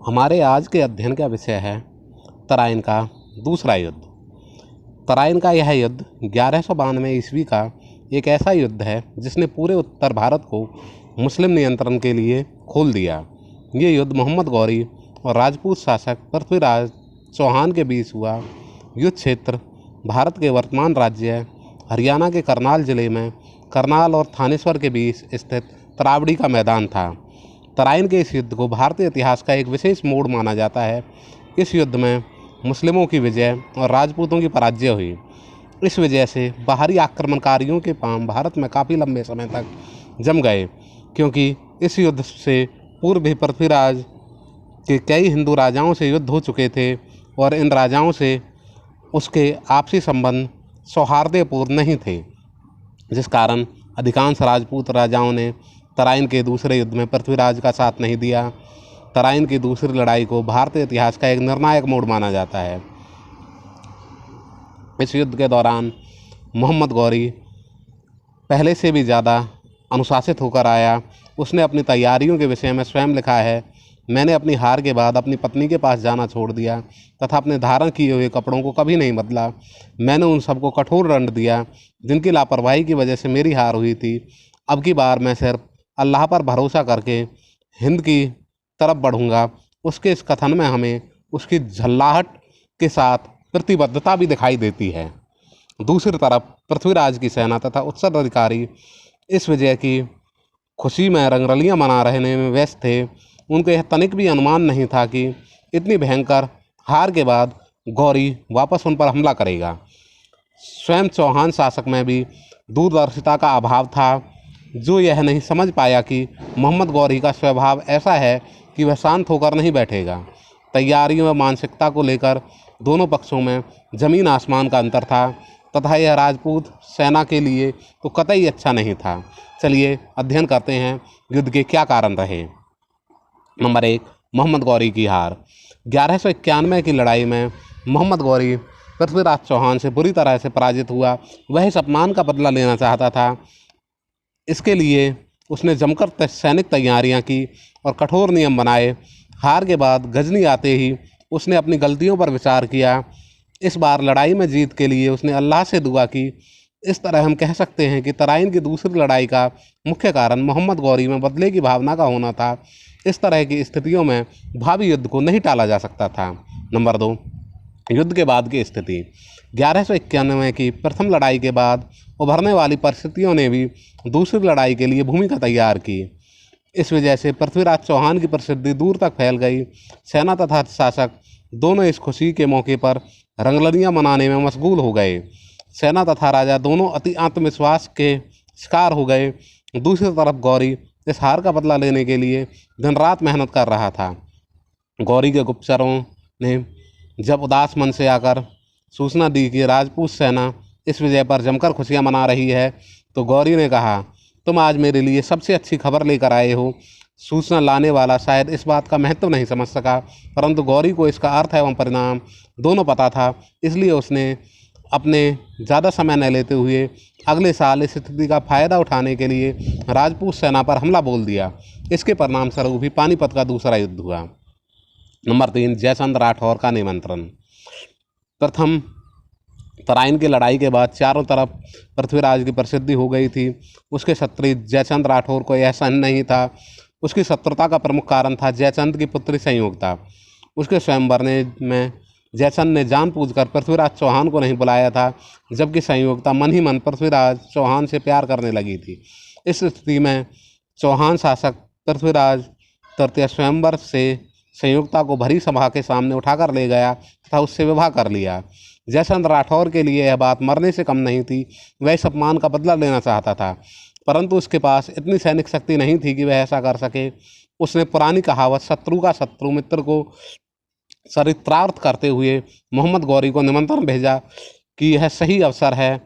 हमारे आज के अध्ययन का विषय है तराइन का दूसरा युद्ध। तराइन का यह युद्ध 1192 ईस्वी का एक ऐसा युद्ध है जिसने पूरे उत्तर भारत को मुस्लिम नियंत्रण के लिए खोल दिया। ये युद्ध मोहम्मद गौरी और राजपूत शासक पृथ्वीराज चौहान के बीच हुआ। युद्ध क्षेत्र भारत के वर्तमान राज्य हरियाणा के करनाल जिले में करनाल और थानेश्वर के बीच स्थित तरावड़ी का मैदान था। तराइन के इस युद्ध को भारतीय इतिहास का एक विशेष मोड़ माना जाता है। इस युद्ध में मुस्लिमों की विजय और राजपूतों की पराजय हुई। इस वजह से बाहरी आक्रमणकारियों के पांव भारत में काफ़ी लंबे समय तक जम गए, क्योंकि इस युद्ध से पूर्व भी पृथ्वीराज के कई हिंदू राजाओं से युद्ध हो चुके थे और इन राजाओं से उसके आपसी संबंध सौहार्दपूर्ण नहीं थे, जिस कारण अधिकांश राजपूत राजाओं ने तराइन के दूसरे युद्ध में पृथ्वीराज का साथ नहीं दिया। तराइन की दूसरी लड़ाई को भारतीय इतिहास का एक निर्णायक मोड़ माना जाता है। इस युद्ध के दौरान मोहम्मद गौरी पहले से भी ज़्यादा अनुशासित होकर आया। उसने अपनी तैयारियों के विषय में स्वयं लिखा है, मैंने अपनी हार के बाद अपनी पत्नी के पास जाना छोड़ दिया तथा अपने धारण किए हुए कपड़ों को कभी नहीं बदला। मैंने उन सबको कठोर दंड दिया जिनकी लापरवाही की वजह से मेरी हार हुई थी। अब की बार मैं सिर्फ अल्लाह पर भरोसा करके हिंद की तरफ बढ़ूंगा। उसके इस कथन में हमें उसकी झल्लाहट के साथ प्रतिबद्धता भी दिखाई देती है। दूसरी तरफ पृथ्वीराज की सेना तथा उत्तराधिकारी इस विजय की खुशी में रंगरलियां मना रहने में व्यस्त थे। उनको यह तनिक भी अनुमान नहीं था कि इतनी भयंकर हार के बाद गौरी वापस उन पर हमला करेगा। स्वयं चौहान शासक में भी दूरदर्शिता का अभाव था, जो यह नहीं समझ पाया कि मोहम्मद गौरी का स्वभाव ऐसा है कि वह शांत होकर नहीं बैठेगा। तैयारियों व मानसिकता को लेकर दोनों पक्षों में ज़मीन आसमान का अंतर था तथा यह राजपूत सेना के लिए तो कतई अच्छा नहीं था। चलिए अध्ययन करते हैं युद्ध के क्या कारण रहे। नंबर 1, मोहम्मद गौरी की हार। 1191 की लड़ाई में मोहम्मद गौरी पृथ्वीराज चौहान से बुरी तरह से पराजित हुआ। वह इस अपमान का बदला लेना चाहता था। इसके लिए उसने जमकर सैनिक तैयारियां की और कठोर नियम बनाए। हार के बाद गजनी आते ही उसने अपनी गलतियों पर विचार किया। इस बार लड़ाई में जीत के लिए उसने अल्लाह से दुआ की। इस तरह हम कह सकते हैं कि तराइन की दूसरी लड़ाई का मुख्य कारण मोहम्मद गौरी में बदले की भावना का होना था। इस तरह की स्थितियों में भावी युद्ध को नहीं टाला जा सकता था। नंबर 2, युद्ध के बाद की स्थिति। 1191 की प्रथम लड़ाई के बाद उभरने वाली परिस्थितियों ने भी दूसरी लड़ाई के लिए भूमिका तैयार की। इस वजह से पृथ्वीराज चौहान की प्रसिद्धि दूर तक फैल गई। सेना तथा शासक दोनों इस खुशी के मौके पर रंगरलियां मनाने में मशगूल हो गए। सेना तथा राजा दोनों अति आत्मविश्वास के शिकार हो गए। दूसरी तरफ गौरी इस हार का बदला लेने के लिए दिन रात मेहनत कर रहा था। गौरी के गुप्तचरों ने जब उदास मन से आकर सूचना दी कि राजपूत सेना इस विजय पर जमकर खुशियां मना रही है, तो गौरी ने कहा, तुम आज मेरे लिए सबसे अच्छी खबर लेकर आए हो। सूचना लाने वाला शायद इस बात का महत्व नहीं समझ सका, परंतु गौरी को इसका अर्थ एवं परिणाम दोनों पता था। इसलिए उसने अपने ज़्यादा समय न लेते हुए अगले साल इस स्थिति का फायदा उठाने के लिए राजपूत सेना पर हमला बोल दिया। इसके परिणाम स्वरूप भी पानीपत का दूसरा युद्ध हुआ। नंबर 3, जयचंद राठौर का निमंत्रण। प्रथम तराइन की लड़ाई के बाद चारों तरफ पृथ्वीराज की प्रसिद्धि हो गई थी। उसके क्षत्रिय जयचंद राठौर को यह सहन नहीं था। उसकी शत्रुता का प्रमुख कारण था जयचंद की पुत्री संयुक्ता। उसके स्वयंवर में जयचंद ने जानबूझकर पृथ्वीराज चौहान को नहीं बुलाया था, जबकि संयुक्ता मन ही मन पृथ्वीराज चौहान से प्यार करने लगी थी। इस स्थिति में चौहान शासक पृथ्वीराज तृतीय स्वयंवर से संयुक्ता को भरी सभा के सामने उठाकर ले गया तथा उससे विवाह कर लिया। जयचंद राठौर के लिए यह बात मरने से कम नहीं थी। वह इस अपमान का बदला लेना चाहता था, परंतु उसके पास इतनी सैनिक शक्ति नहीं थी कि वह ऐसा कर सके। उसने पुरानी कहावत शत्रु का शत्रु मित्र को चरितार्थ करते हुए मोहम्मद गौरी को निमंत्रण भेजा कि यह सही अवसर है,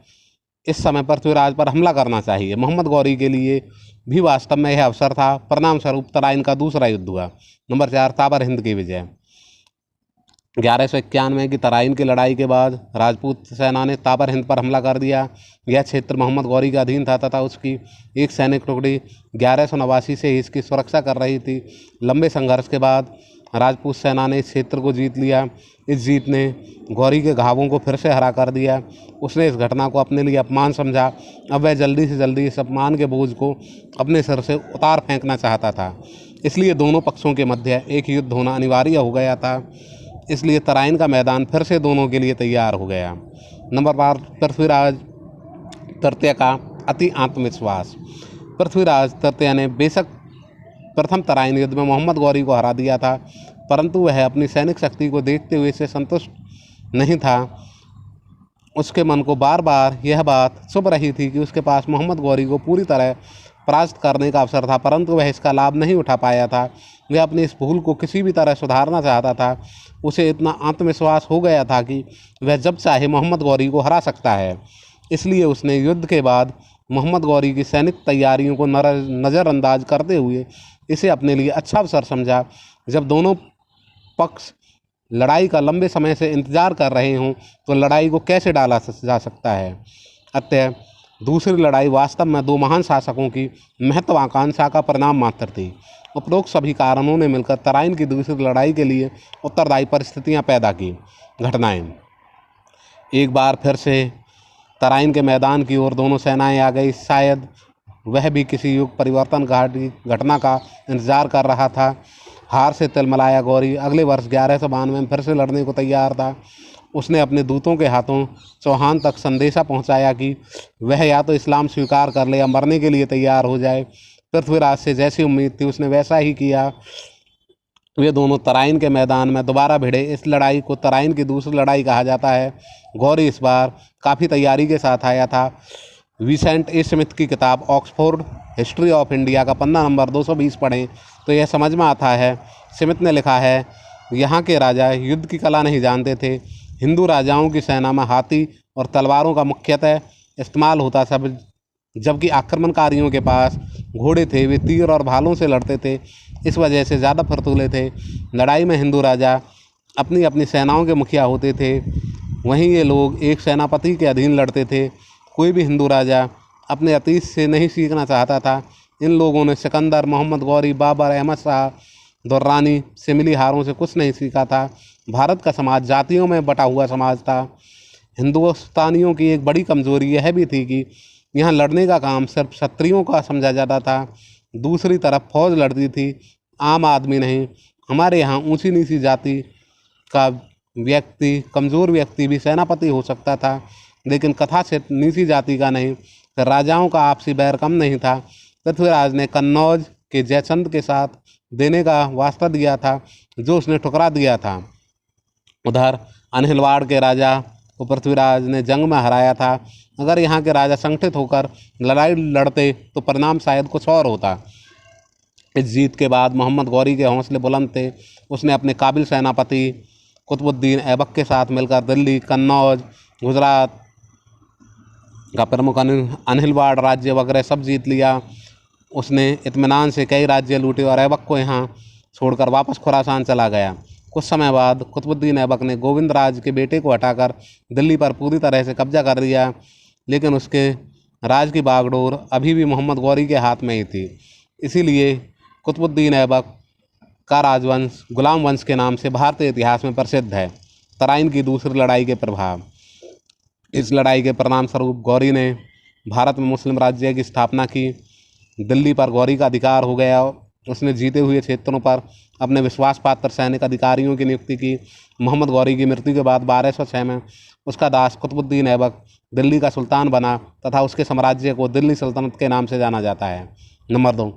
इस समय पृथ्वीराज पर हमला करना चाहिए। मोहम्मद गौरी के लिए भी वास्तव में यह अवसर था। परिणाम स्वरूप तराइन का दूसरा युद्ध हुआ। नंबर 4, ताबर हिंद की विजय। 1191 की तराइन की लड़ाई के बाद राजपूत सेना ने ताबर हिंद पर हमला कर दिया। यह क्षेत्र मोहम्मद गौरी के अधीन था तथा उसकी एक सैनिक टुकड़ी 1189 से ही इसकी सुरक्षा कर रही थी। लंबे संघर्ष के बाद राजपूत सेना ने इस क्षेत्र को जीत लिया। इस जीत ने गौरी के घावों को फिर से हरा कर दिया। उसने इस घटना को अपने लिए अपमान समझा। अब वह जल्दी से जल्दी इस अपमान के बोझ को अपने सिर से उतार फेंकना चाहता था। इसलिए दोनों पक्षों के मध्य एक युद्ध होना अनिवार्य हो गया था। इसलिए तराइन का मैदान फिर से दोनों के लिए तैयार हो गया। नंबर 4, पृथ्वीराज तृतीय का अति आत्मविश्वास। पृथ्वीराज तृतीय ने बेशक प्रथम तराइन युद्ध में मोहम्मद गौरी को हरा दिया था, परंतु वह अपनी सैनिक शक्ति को देखते हुए इससे संतुष्ट नहीं था। उसके मन को बार बार यह बात चुभ रही थी कि उसके पास मोहम्मद गौरी को पूरी तरह परास्त करने का अवसर था, परंतु वह इसका लाभ नहीं उठा पाया था। वह अपनी इस भूल को किसी भी तरह सुधारना चाहता था। उसे इतना आत्मविश्वास हो गया था कि वह जब चाहे मोहम्मद गौरी को हरा सकता है। इसलिए उसने युद्ध के बाद मोहम्मद गौरी की सैनिक तैयारियों को नज़रअंदाज करते हुए इसे अपने लिए अच्छा अवसर समझा। जब दोनों पक्ष लड़ाई का लंबे समय से इंतजार कर रहे हों तो लड़ाई को कैसे डाला जा सकता है। अतः दूसरी लड़ाई वास्तव में दो महान शासकों की महत्वाकांक्षा का परिणाम मात्र थी। उपरोक्त सभी कारणों ने मिलकर तराइन की दूसरी लड़ाई के लिए उत्तरदायी परिस्थितियां पैदा की। घटनाएं। एक बार फिर से तराइन के मैदान की ओर दोनों सेनाएं आ गई। शायद वह भी किसी युग परिवर्तन घटना का इंतजार कर रहा था। हार से तिलमिलाया गौरी अगले वर्ष 1192 में फिर से लड़ने को तैयार था। उसने अपने दूतों के हाथों चौहान तक संदेशा पहुंचाया कि वह या तो इस्लाम स्वीकार कर ले या मरने के लिए तैयार हो जाए। पृथ्वीराज से जैसी उम्मीद थी उसने वैसा ही किया। वे दोनों तराइन के मैदान में दोबारा भिड़े। इस लड़ाई को तराइन की दूसरी लड़ाई कहा जाता है। गौरी इस बार काफ़ी तैयारी के साथ आया था। विसेंट ए स्मिथ की किताब ऑक्सफोर्ड हिस्ट्री ऑफ इंडिया का पन्ना नंबर 220 पढ़ें तो यह समझ में आता है। स्मिथ ने लिखा है, यहाँ के राजा युद्ध की कला नहीं जानते थे। हिंदू राजाओं की सेना में हाथी और तलवारों का मुख्यतः इस्तेमाल होता था, जबकि आक्रमणकारियों के पास घोड़े थे। वे तीर और भालों से लड़ते थे, इस वजह से ज़्यादा फुर्तीले थे। लड़ाई में हिंदू राजा अपनी अपनी सेनाओं के मुखिया होते थे, वहीं ये लोग एक सेनापति के अधीन लड़ते थे। कोई भी हिंदू राजा अपने अतीत से नहीं सीखना चाहता था। इन लोगों ने सिकंदर, मोहम्मद गौरी, बाबर, अहमद शाह, दुर्रानी से मिली हारों से कुछ नहीं सीखा था। भारत का समाज जातियों में बटा हुआ समाज था। हिंदुस्तानियों की एक बड़ी कमजोरी यह भी थी कि यहाँ लड़ने का काम सिर्फ क्षत्रियों का समझा जाता था। दूसरी तरफ फौज लड़ती थी, आम आदमी नहीं। हमारे यहाँ ऊंची नीची जाति का व्यक्ति, कमज़ोर व्यक्ति भी सेनापति हो सकता था, लेकिन कथाचित नीची जाति का नहीं। राजाओं का आपसी बैर कम नहीं था। पृथ्वीराज ने कन्नौज के जयचंद के साथ देने का वास्ता दिया था, जो उसने ठुकरा दिया था। उधर अनहिलवाड़ के राजा को पृथ्वीराज ने जंग में हराया था। अगर यहाँ के राजा संगठित होकर लड़ाई लड़ते तो परिणाम शायद कुछ और होता। इस जीत के बाद मोहम्मद गौरी के हौसले बुलंद थे। उसने अपने काबिल सेनापति कुतुबुद्दीन ऐबक के साथ मिलकर दिल्ली, कन्नौज, गुजरात का प्रमुख अनहिलवाड़ राज्य वगैरह सब जीत लिया। उसने इत्मीनान से कई राज्य लूटे और ऐबक को यहाँ छोड़कर वापस खुरासान चला गया। कुछ समय बाद कुतुबुद्दीन ऐबक ने गोविंद राज के बेटे को हटाकर दिल्ली पर पूरी तरह से कब्जा कर लिया, लेकिन उसके राज की बागडोर अभी भी मोहम्मद गौरी के हाथ में ही थी। इसीलिए कुतुबुद्दीन ऐबक का राजवंश गुलाम वंश के नाम से भारतीय इतिहास में प्रसिद्ध है। तराइन की दूसरी लड़ाई के प्रभाव। इस लड़ाई के परिणाम स्वरूप गौरी ने भारत में मुस्लिम राज्य की स्थापना की। दिल्ली पर गौरी का अधिकार हो गया। उसने जीते हुए क्षेत्रों पर अपने विश्वास पात्र सैनिक अधिकारियों की नियुक्ति की। मोहम्मद गौरी की मृत्यु के बाद 1206 में उसका दास कुतुबुद्दीन ऐबक दिल्ली का सुल्तान बना तथा उसके साम्राज्य को दिल्ली सल्तनत के नाम से जाना जाता है। नंबर 2,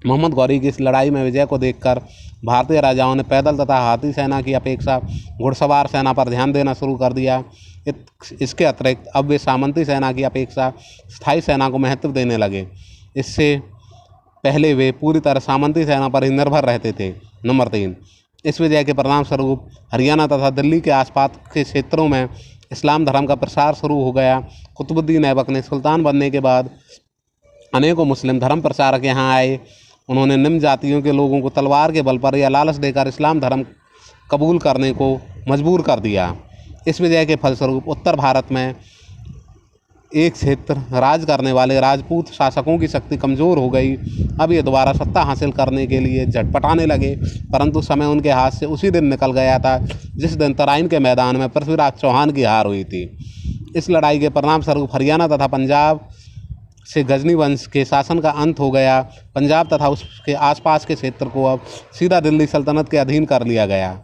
मोहम्मद गौरी की इस लड़ाई में विजय को देखकर भारतीय राजाओं ने पैदल तथा हाथी सेना की अपेक्षा घुड़सवार सेना पर ध्यान देना शुरू कर दिया। इसके अतिरिक्त अब वे सामंती सेना की अपेक्षा स्थायी सेना को महत्व देने लगे। इससे पहले वे पूरी तरह सामंती सेना पर ही निर्भर रहते थे। नंबर 3, इस विजय के परिणाम स्वरूप हरियाणा तथा दिल्ली के आसपास के क्षेत्रों में इस्लाम धर्म का प्रसार शुरू हो गया। कुतुबुद्दीन ऐबक ने सुल्तान बनने के बाद अनेकों मुस्लिम धर्म प्रचारक यहाँ आए। उन्होंने निम्न जातियों के लोगों को तलवार के बल पर या लालच देकर इस्लाम धर्म कबूल करने को मजबूर कर दिया। इस विजय के फलस्वरूप उत्तर भारत में एक क्षेत्र राज करने वाले राजपूत शासकों की शक्ति कमज़ोर हो गई। अब ये दोबारा सत्ता हासिल करने के लिए झटपटाने लगे, परंतु समय उनके हाथ से उसी दिन निकल गया था जिस दिन तराइन के मैदान में पृथ्वीराज चौहान की हार हुई थी। इस लड़ाई के परिणाम स्वरूप हरियाणा तथा पंजाब से गजनी वंश के शासन का अंत हो गया। पंजाब तथा उसके आसपास के क्षेत्र को अब सीधा दिल्ली सल्तनत के अधीन कर लिया गया।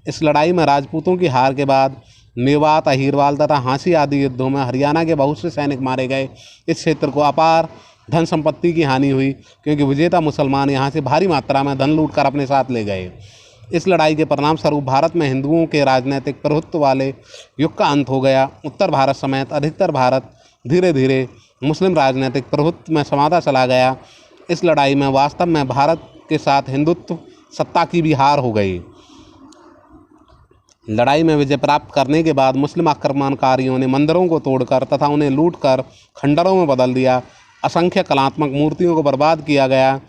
इस लड़ाई में राजपूतों की हार के बाद मेवात, अहीरवाल तथा हाँसी आदि युद्धों में हरियाणा के बहुत से सैनिक मारे गए। इस क्षेत्र को अपार धन संपत्ति की हानि हुई, क्योंकि विजेता मुसलमान यहाँ से भारी मात्रा में धन लूट कर अपने साथ ले गए। इस लड़ाई के परिणाम स्वरूप भारत में हिंदुओं के राजनीतिक प्रभुत्व वाले युग का अंत हो गया। उत्तर भारत समेत अधिकतर भारत धीरे धीरे मुस्लिम राजनीतिक प्रभुत्व में समाता चला गया। इस लड़ाई में वास्तव में भारत के साथ हिंदुत्व सत्ता की भी हार हो गई। लड़ाई में विजय प्राप्त करने के बाद मुस्लिम आक्रमणकारियों ने मंदिरों को तोड़कर तथा उन्हें लूटकर खंडरों में बदल दिया। असंख्य कलात्मक मूर्तियों को बर्बाद किया गया।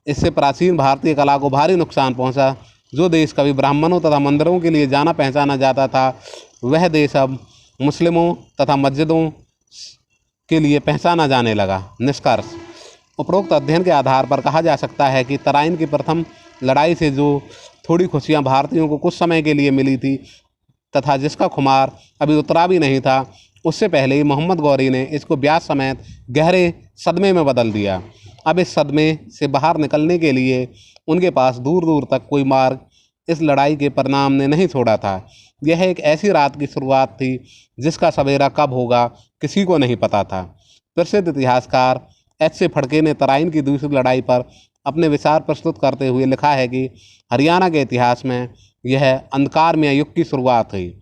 इससे प्राचीन भारतीय कला को भारी नुकसान पहुंचा। जो देश कभी ब्राह्मणों तथा मंदिरों के लिए जाना पहचाना जाता था, वह देश अब मुस्लिमों तथा मस्जिदों के लिए पहचाना जाने लगा। निष्कर्ष: उपरोक्त अध्ययन के आधार पर कहा जा सकता है कि तराइन की प्रथम लड़ाई से जो थोड़ी खुशियां भारतीयों को कुछ समय के लिए मिली थी तथा जिसका खुमार अभी उतरा भी नहीं था, उससे पहले ही मोहम्मद गौरी ने इसको ब्याज समेत गहरे सदमे में बदल दिया। अब इस सदमे से बाहर निकलने के लिए उनके पास दूर दूर तक कोई मार्ग इस लड़ाई के परिणाम ने नहीं छोड़ा था। यह एक ऐसी रात की शुरुआत थी जिसका सवेरा कब होगा किसी को नहीं पता था। प्रसिद्ध इतिहासकार एच.से. फड़के ने तराइन की दूसरी लड़ाई पर अपने विचार प्रस्तुत करते हुए लिखा है कि हरियाणा के इतिहास में यह अंधकारमय युग की शुरुआत हुई।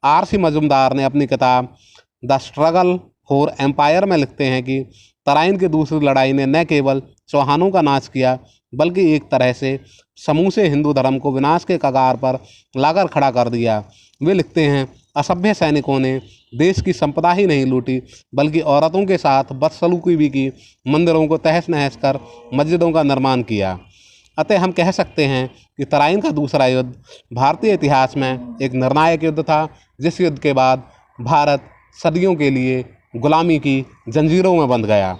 आर.सी. मजूमदार ने अपनी किताब द स्ट्रगल फॉर एम्पायर में लिखते हैं कि तराइन की दूसरी लड़ाई ने न केवल चौहानों का नाश किया, बल्कि एक तरह से समूचे हिंदू धर्म को विनाश के कगार पर लाकर खड़ा कर दिया। वे लिखते हैं, असभ्य सैनिकों ने देश की संपदा ही नहीं लूटी, बल्कि औरतों के साथ बदसलूकी भी की, मंदिरों को तहस नहस कर मस्जिदों का निर्माण किया। अतः हम कह सकते हैं कि तराइन का दूसरा युद्ध भारतीय इतिहास में एक निर्णायक युद्ध था, जिस युद्ध के बाद भारत सदियों के लिए गुलामी की जंजीरों में बंध गया।